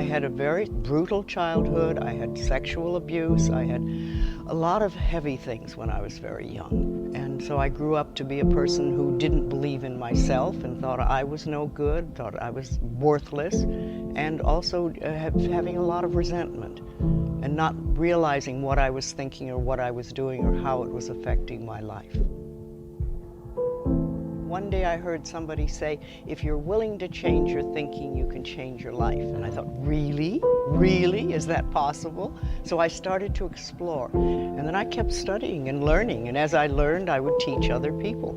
had a very brutal childhood. I had sexual abuse. I had a lot of heavy things when I was very young. And so I grew up to be a person who didn't believe in myself and thought I was no good, thought I was worthless, and also having a lot of resentment and not realizing what I was thinking or what I was doing or how it was affecting my life. One day I heard somebody say, if you're willing to change your thinking, you can change your life. And I thought, really? Really? Is that possible? So I started to explore. And then I kept studying and learning. And as I learned, I would teach other people.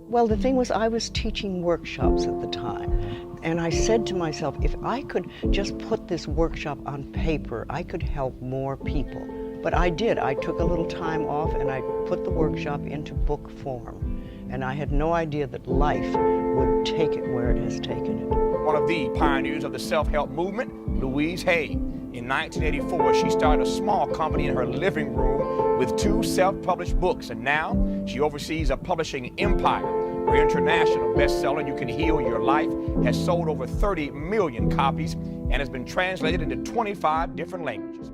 Well, the thing was, I was teaching workshops at the time. And I said to myself, if I could just put this workshop on paper, I could help more people. But I did. I took a little time off and I put the workshop into book form. And I had no idea that life would take it where it has taken it. One of the pioneers of the self-help movement, Louise Hay. In 1984, she started a small company in her living room with 2 self-published books, and now she oversees a publishing empire. Her international bestseller, You Can Heal Your Life, has sold over 30 million copies and has been translated into 25 different languages.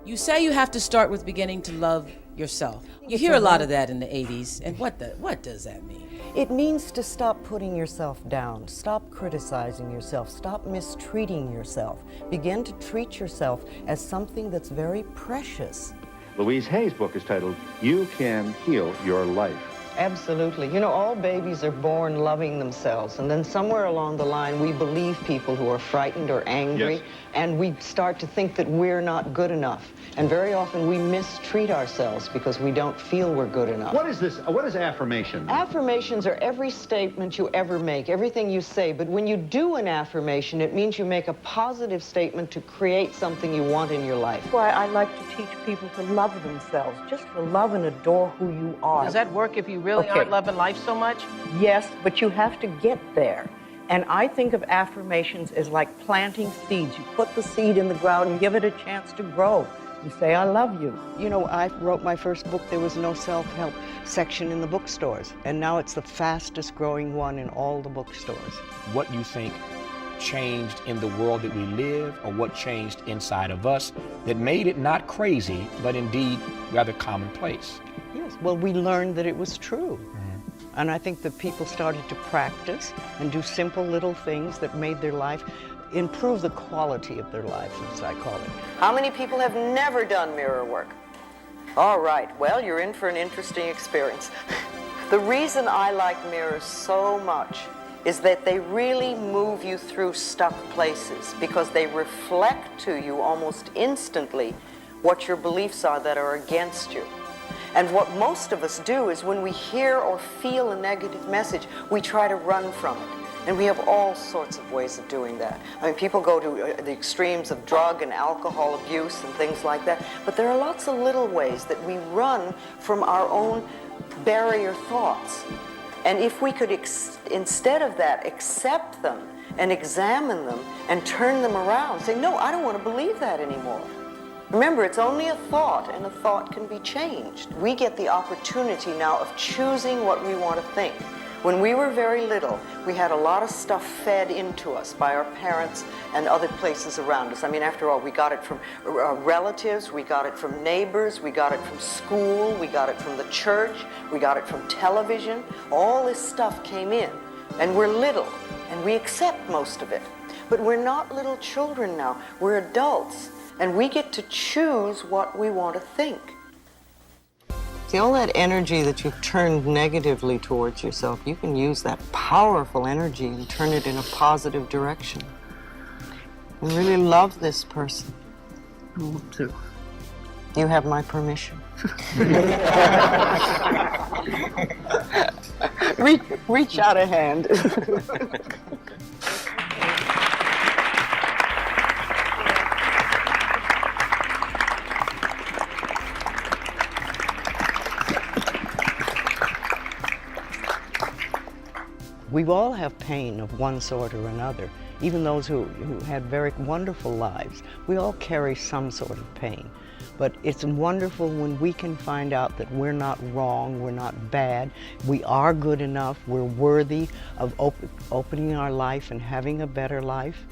You say you have to start with beginning to love yourself. You hear a lot of that in the 80s, and what does that mean? It means to stop putting yourself down, stop criticizing yourself, stop mistreating yourself. Begin to treat yourself as something that's very precious. Louise Hay's book is titled, You Can Heal Your Life. Absolutely. You know, all babies are born loving themselves, and then somewhere along the line we believe people who are frightened or angry, Yes. and we start to think that we're not good enough. And very often we mistreat ourselves because we don't feel we're good enough. What is this? What is affirmation? Affirmations are every statement you ever make, everything you say. But when you do an affirmation, it means you make a positive statement to create something you want in your life. That's why I like to teach people to love themselves, just to love and adore who you are. Does that work if you really aren't loving life so much? Yes, but you have to get there. And I think of affirmations as like planting seeds. You put the seed in the ground and give it a chance to grow. You say, I love you. You know, I wrote my first book, there was no self-help section in the bookstores. And now it's the fastest growing one in all the bookstores. What you think changed in the world that we live, or what changed inside of us that made it not crazy, but indeed rather commonplace? Yes, well, we learned that it was true. And I think that people started to practice and do simple little things that made their life, improve the quality of their lives, as I call it. How many people have never done mirror work? All right, well, you're in for an interesting experience. The reason I like mirrors so much is that they really move you through stuck places because they reflect to you almost instantly what your beliefs are that are against you. And what most of us do is when we hear or feel a negative message, we try to run from it. And we have all sorts of ways of doing that. I mean, people go to the extremes of drug and alcohol abuse and things like that, but there are lots of little ways that we run from our own barrier thoughts. And if we could, instead of that, accept them and examine them and turn them around, say, no, I don't want to believe that anymore. Remember, it's only a thought, and a thought can be changed. We get the opportunity now of choosing what we want to think. When we were very little, we had a lot of stuff fed into us by our parents and other places around us. I mean, after all, we got it from relatives, we got it from neighbors, we got it from school, we got it from the church, we got it from television. All this stuff came in, and we're little, and we accept most of it. But we're not little children now, we're adults, and we get to choose what we want to think. See, all that energy that you've turned negatively towards yourself, you can use that powerful energy and turn it in a positive direction. I really love this person. I want to. You have my permission. Reach out a hand. We all have pain of one sort or another, even those who had very wonderful lives, we all carry some sort of pain. But it's wonderful when we can find out that we're not wrong, we're not bad, we are good enough, we're worthy of opening our life and having a better life.